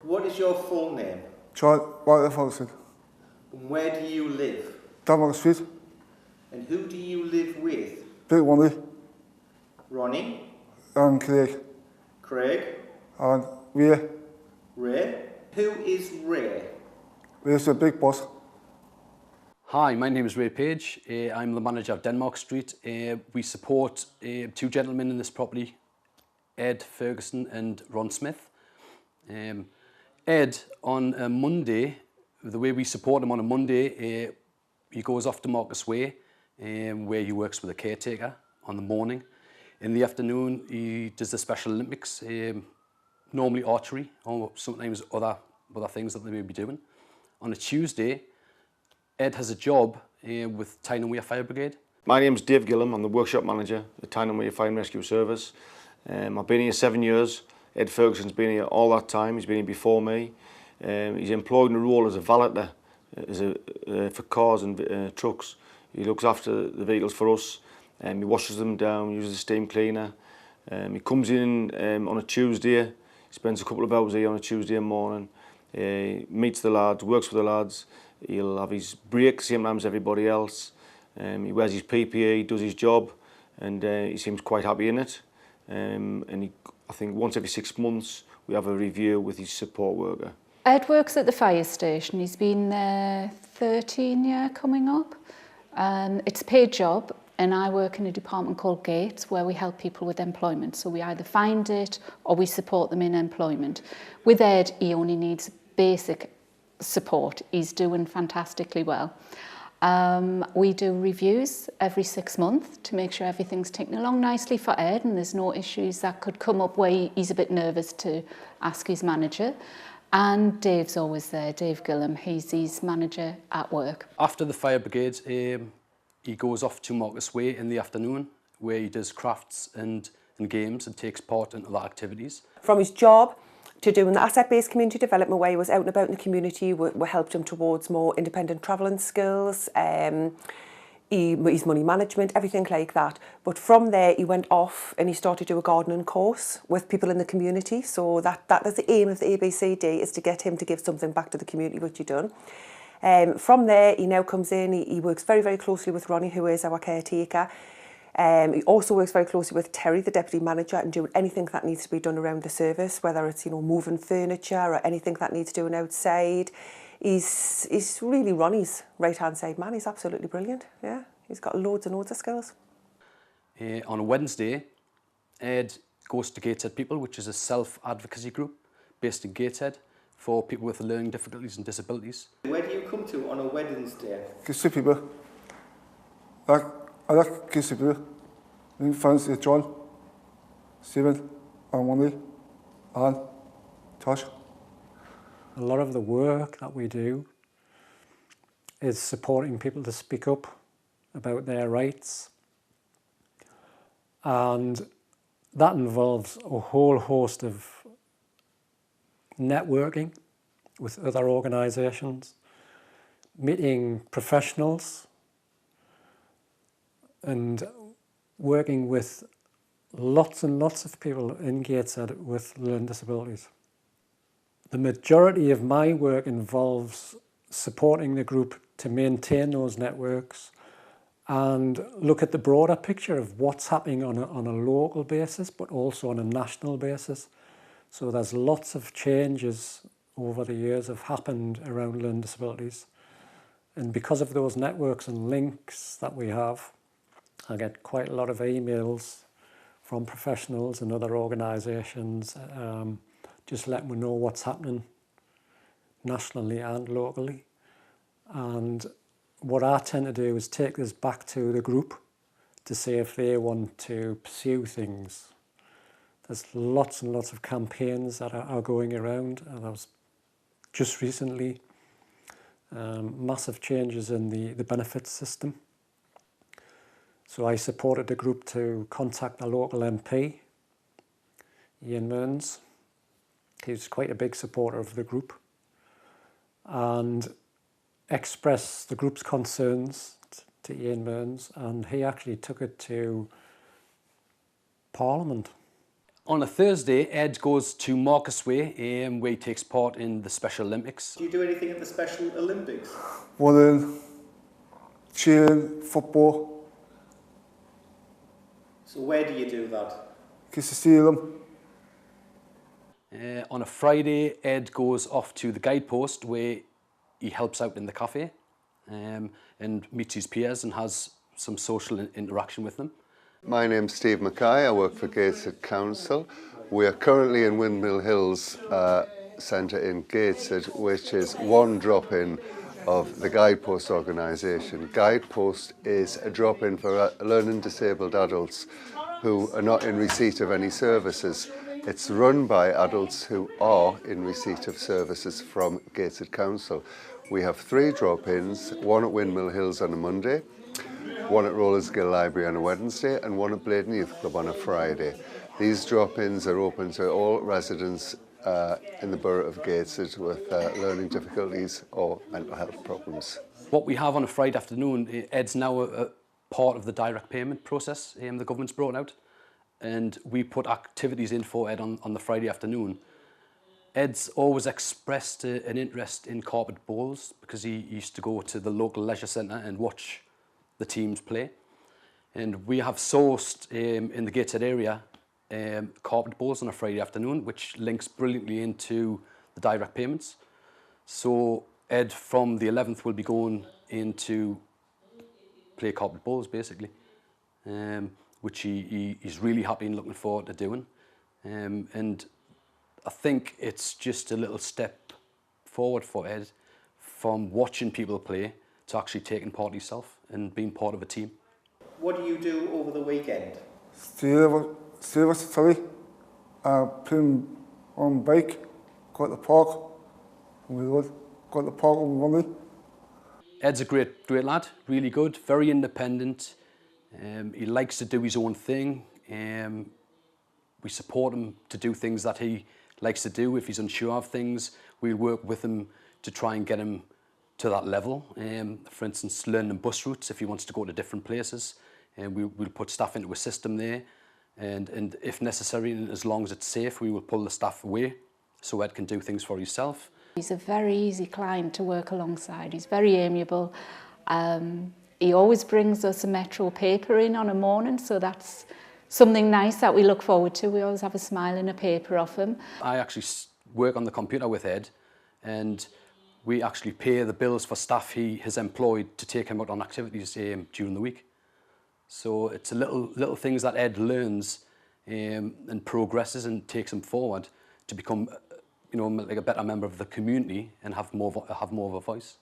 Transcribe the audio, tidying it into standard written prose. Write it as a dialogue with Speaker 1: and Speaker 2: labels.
Speaker 1: What is your full name?
Speaker 2: Todd, Ferguson.
Speaker 1: And where do you live?
Speaker 2: Down Street.
Speaker 1: And who do you live with?
Speaker 2: Big Ronnie.
Speaker 1: Ronnie?
Speaker 2: And Craig.
Speaker 1: Craig?
Speaker 2: And Ray.
Speaker 1: Ray? Who is Ray?
Speaker 2: Ray's the big boss.
Speaker 3: Hi, my name is Ray Page. I'm the manager of Denmark Street. We support two gentlemen in this property, Ed Ferguson and Ron Smith. Ed, on a Monday, the way we support him on a Monday, he goes off to Marcus Way, where he works with a caretaker on the morning. In the afternoon, he does the Special Olympics, normally archery, or sometimes other things that they may be doing. On a Tuesday, Ed has a job with Tyne and Wear Fire Brigade.
Speaker 4: My name's Dave Gillham. I'm the workshop manager at Tyne and Wear Fire and Rescue Service. I've been here 7 years. Ed Ferguson's been here all that time. He's been here before me. He's employed in a role as a valeter for cars and trucks. He looks after the vehicles for us. He washes them down, uses a steam cleaner. He comes in on a Tuesday. He spends a couple of hours here on a Tuesday morning. Meets the lads, works with the lads. He'll have his breaks, same time as everybody else. He wears his PPE, does his job, and he seems quite happy in it. I think once every 6 months we have a review with his support worker.
Speaker 5: Ed works at the fire station. He's been there 13 years coming up. It's a paid job, and I work in a department called Gates where we help people with employment. So we either find it or we support them in employment. With Ed, he only needs basic support. He's doing fantastically well. We do reviews every 6 months to make sure everything's ticking along nicely for Ed and there's no issues that could come up where he's a bit nervous to ask his manager. And Dave's always there, Dave Gillham. He's his manager at work.
Speaker 3: After the fire brigade, he goes off to Marcus Way in the afternoon where he does crafts and games and takes part in other activities.
Speaker 6: From his job to doing the asset-based community development where he was out and about in the community, we helped him towards more independent travelling skills, his money management, everything like that. But from there he went off and he started to do a gardening course with people in the community. So that is the aim of the ABCD, is to get him to give something back to the community, which he done. From there he now comes in, he works very, very closely with Ronnie, who is our caretaker. He also works very closely with Terry, the deputy manager, and doing anything that needs to be done around the service, whether it's moving furniture or anything that needs doing outside. He's really Ronnie's right-hand side man. He's absolutely brilliant. Yeah, he's got loads and loads of skills.
Speaker 3: On a Wednesday, Ed goes to Gateshead People, which is a self-advocacy group based in Gateshead for people with learning difficulties and disabilities.
Speaker 1: Where do you come to on a Wednesday?
Speaker 2: Gateshead People. I like Gateshead People. My friends are John, Stephen, and Ronnie, and Todd.
Speaker 7: A lot of the work that we do is supporting people to speak up about their rights, and that involves a whole host of networking with other organisations, meeting professionals and working with lots and lots of people in Gateshead with learning disabilities. The majority of my work involves supporting the group to maintain those networks and look at the broader picture of what's happening on a local basis, but also on a national basis. So there's lots of changes over the years have happened around learning disabilities. And because of those networks and links that we have, I get quite a lot of emails from professionals and other organisations just letting me know what's happening nationally and locally. And what I tend to do is take this back to the group to see if they want to pursue things. There's lots and lots of campaigns that are going around, and I was just recently massive changes in the benefits system. So I supported the group to contact a local MP, Ian Mearns. He's quite a big supporter of the group, and expressed the group's concerns to Ian Mearns, and he actually took it to Parliament.
Speaker 3: On a Thursday, Ed goes to Marcus Way, where he takes part in the Special Olympics.
Speaker 1: Do you do anything at the Special Olympics?
Speaker 2: Running, cheering, football.
Speaker 1: So where do you do that?
Speaker 2: Get to see them.
Speaker 3: On a Friday, Ed goes off to the Guidepost where he helps out in the cafe and meets his peers and has some social interaction with them.
Speaker 8: My name's Steve Mckay. I work for Gateshead Council. We are currently in Windmill Hills Centre in Gateshead, which is one drop-in of the Guidepost organisation. Guidepost is a drop-in for learning disabled adults who are not in receipt of any services. It's run by adults who are in receipt of services from Gateshead Council. We have 3 drop-ins, one at Windmill Hills on a Monday, one at Rollersgill Library on a Wednesday and one at Bladen Youth Club on a Friday. These drop-ins are open to all residents in the borough of Gateshead with learning difficulties or mental health problems.
Speaker 3: What we have on a Friday afternoon, Ed's now a part of the direct payment process the government's brought out, and we put activities in for Ed on the Friday afternoon. Ed's always expressed an interest in carpet bowls because he used to go to the local leisure centre and watch the teams play. And we have sourced in the Gateshead area carpet bowls on a Friday afternoon, which links brilliantly into the direct payments. So Ed from the 11th will be going in to play carpet bowls basically, which he's really happy and looking forward to doing. And I think it's just a little step forward for Ed from watching people play to actually taking part himself and being part of a team.
Speaker 1: What do you do over the weekend?
Speaker 2: Stay with the telly, playing on bike, go to the park, and we would go to the park on Monday.
Speaker 3: Ed's a great lad, really good, very independent. He likes to do his own thing. We support him to do things that he likes to do. If he's unsure of things, we'll work with him to try and get him to that level. For instance, learning bus routes if he wants to go to different places. We'll put staff into a system there. And if necessary, and as long as it's safe, we will pull the staff away so Ed can do things for himself.
Speaker 5: He's a very easy client to work alongside. He's very amiable. He always brings us a Metro paper in on a morning, so that's something nice that we look forward to. We always have a smile and a paper off him.
Speaker 3: I actually work on the computer with Ed, and we actually pay the bills for staff he has employed to take him out on activities during the week. So it's a little things that Ed learns and progresses and takes him forward to become, like a better member of the community and have more of a voice.